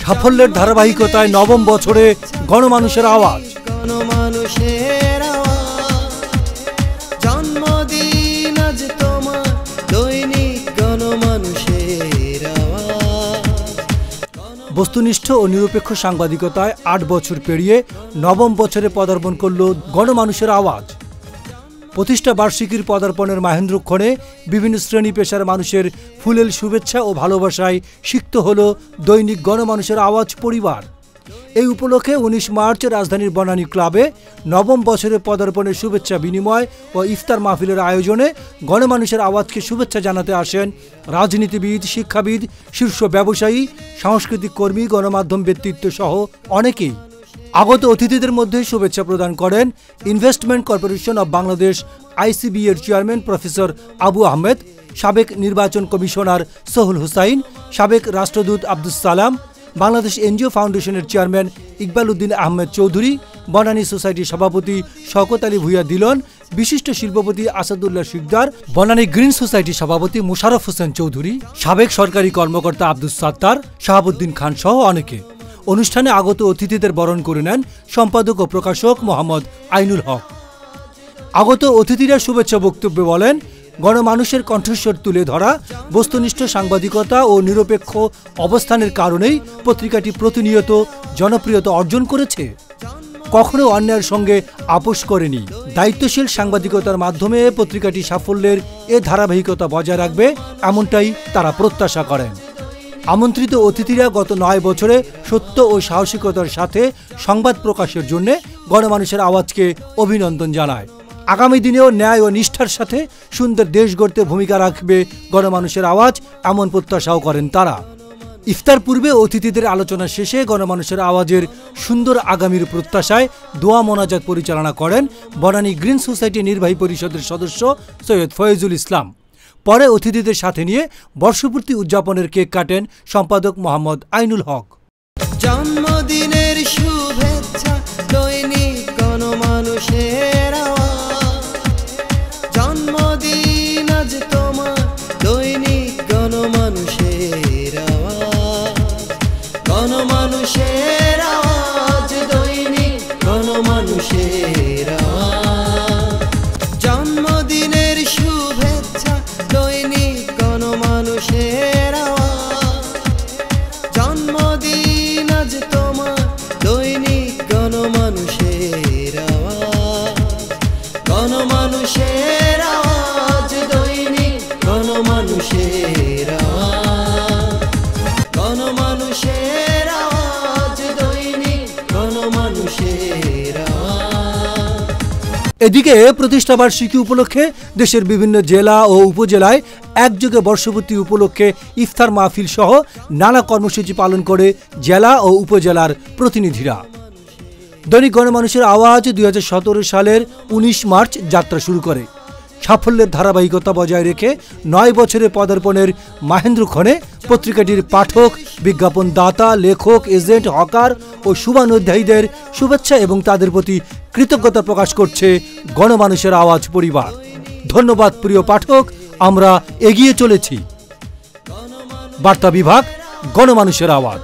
সাফল্যের ধারাবাহিকতায় নবম বছরে গণমানুষের আওয়াজ। জন্মদিন আজ তোমার, দৈনিক গণমানুষের আওয়াজ। বস্তুনিষ্ঠ ও নিরপেক্ষ সাংবাদিকতায় ৮ বছর পেরিয়ে নবম বছরে পদার্পণ করল গণমানুষের আওয়াজ। প্রতিষ্ঠা বার্ষিকীর পদার্পণের মাহেন্দ্রক্ষণে বিভিন্ন শ্রেণী পেশার মানুষের ফুলেল শুভেচ্ছা ও ভালোবাসায় সিক্ত হল দৈনিক গণমানুষের আওয়াজ পরিবার। এই উপলক্ষে ১৯ মার্চ রাজধানীর বনানী ক্লাবে নবম বছরে পদার্পণের শুভেচ্ছা বিনিময় ও ইফতার মাহফিলের আয়োজনে গণমানুষের আওয়াজকে শুভেচ্ছা জানাতে আসেন রাজনীতিবিদ, শিক্ষাবিদ, শীর্ষ ব্যবসায়ী, সাংস্কৃতিক কর্মী, গণমাধ্যম ব্যক্তিত্ব সহ অনেকেই। আগত অতিথিদের মধ্যে শুভেচ্ছা প্রদান করেন investment corporation of Bangladesh ICB এর চেয়ারম্যান প্রফেসর আবু আহমেদ, সাবেক নির্বাচন কমিশনার সোহুল হুসাইন, সাবেক রাষ্ট্রদূত আব্দুস সালাম, বাংলাদেশ এনজিও ফাউন্ডেশনের চেয়ারম্যান ইকবাল উদ্দিন আহমেদ চৌধুরী, বনানী সোসাইটির সভাপতি শওকত আলী ভূঁইয়া দিলন, বিশিষ্ট শিল্পপতি আসাদুল্লাহ শিকদার, বনানী গ্রিন সোসাইটির সভাপতি মোশাররফ হোসেন চৌধুরী, সাবেক সরকারি কর্মকর্তা আব্দুস সাত্তার, শাহাবুদ্দিন খান সহ অনেকে। অনুষ্ঠানে আগত অতিথিদের বরণ করে নেন সম্পাদক ও প্রকাশক মোহাম্মদ আইনুল হক। আগত অতিথিরা শুভেচ্ছা বক্তব্যে বলেন, গণমানুষের কণ্ঠস্বর তুলে ধরা, বস্তুনিষ্ঠ সাংবাদিকতা ও নিরপেক্ষ অবস্থানের কারণেই পত্রিকাটি প্রতিনিয়ত জনপ্রিয়তা অর্জন করেছে। কখনো অন্যায়ের সঙ্গে আপোষ করেনি। দায়িত্বশীল সাংবাদিকতার মাধ্যমে পত্রিকাটি সাফল্যের এ ধারাবাহিকতা বজায় রাখবে, এমনটাই তারা প্রত্যাশা করেন। আমন্ত্রিত অতিথিরা গত ৯ বছরে সত্য ও সাহসিকতার সাথে সংবাদ প্রকাশের জন্য গণমানুষের আওয়াজকে অভিনন্দন জানায়। আগামী দিনেও ন্যায় ও নিষ্ঠার সাথে সুন্দর দেশ গড়তে ভূমিকা রাখবে গণমানুষের আওয়াজ, এমন প্রত্যাশাও করেন তারা। ইফতার পূর্বে অতিথিদের আলোচনা শেষে গণমানুষের আওয়াজের সুন্দর আগামীর প্রত্যাশায় দোয়া মোনাজাত পরিচালনা করেন বনানী গ্রিন সোসাইটি নির্বাহী পরিষদের সদস্য সৈয়দ ফয়েজুল ইসলাম। পরে অতিথিদের সাথে নিয়ে বর্ষপূর্তি উদযাপনের কেক কাটেন সম্পাদক মোহাম্মদ আইনুল হক। জন্মদিনের শুভেচ্ছা, দৈনিক গণমানুষের আওয়াজ। জন্মদিন আজ তোমার, দৈনিক গণমানুষের আওয়াজ। গণমানুষের আওয়াজ, দৈনিক গণমানুষের আওয়াজ। জন্মদিনের শুভেচ্ছা, দৈনিক গণমানুষের আওয়াজ। জন্মদিন আজ তোমার, দৈনিক গণমানুষের আওয়াজ। গণমানুষের আওয়াজ, দৈনিক গণমানুষের আওয়াজ। গণমানুষের আওয়াজ, দৈনিক গণমানুষের আওয়াজ। এদিকে প্রতিষ্ঠা বার্ষিকী উপলক্ষে দেশের বিভিন্ন জেলা ও উপজেলায় একযোগে বর্ষপূর্তি উপলক্ষে ইফতার মাহফিল সহ নানা কর্মসূচি পালন করে জেলা ও উপজেলার প্রতিনিধিরা। দৈনিক গণমানুষের আওয়াজ ২০১৭ সালের ১৯ মার্চ যাত্রা শুরু করে। সাফল্যের ধারাবাহিকতা বজায় রেখে ৯ বছরে পদার্পণের মাহেন্দ্রক্ষণে পত্রিকাটির পাঠক, বিজ্ঞাপনদাতা, লেখক, এজেন্ট, হকার ও শুভানুধ্যায়ীদের শুভেচ্ছা এবং তাদের প্রতি কৃতজ্ঞতা প্রকাশ করছে গণমানুষের আওয়াজ পরিবার। ধন্যবাদ প্রিয় পাঠক, আমরা এগিয়ে চলেছি। বার্তা বিভাগ, গণমানুষের আওয়াজ।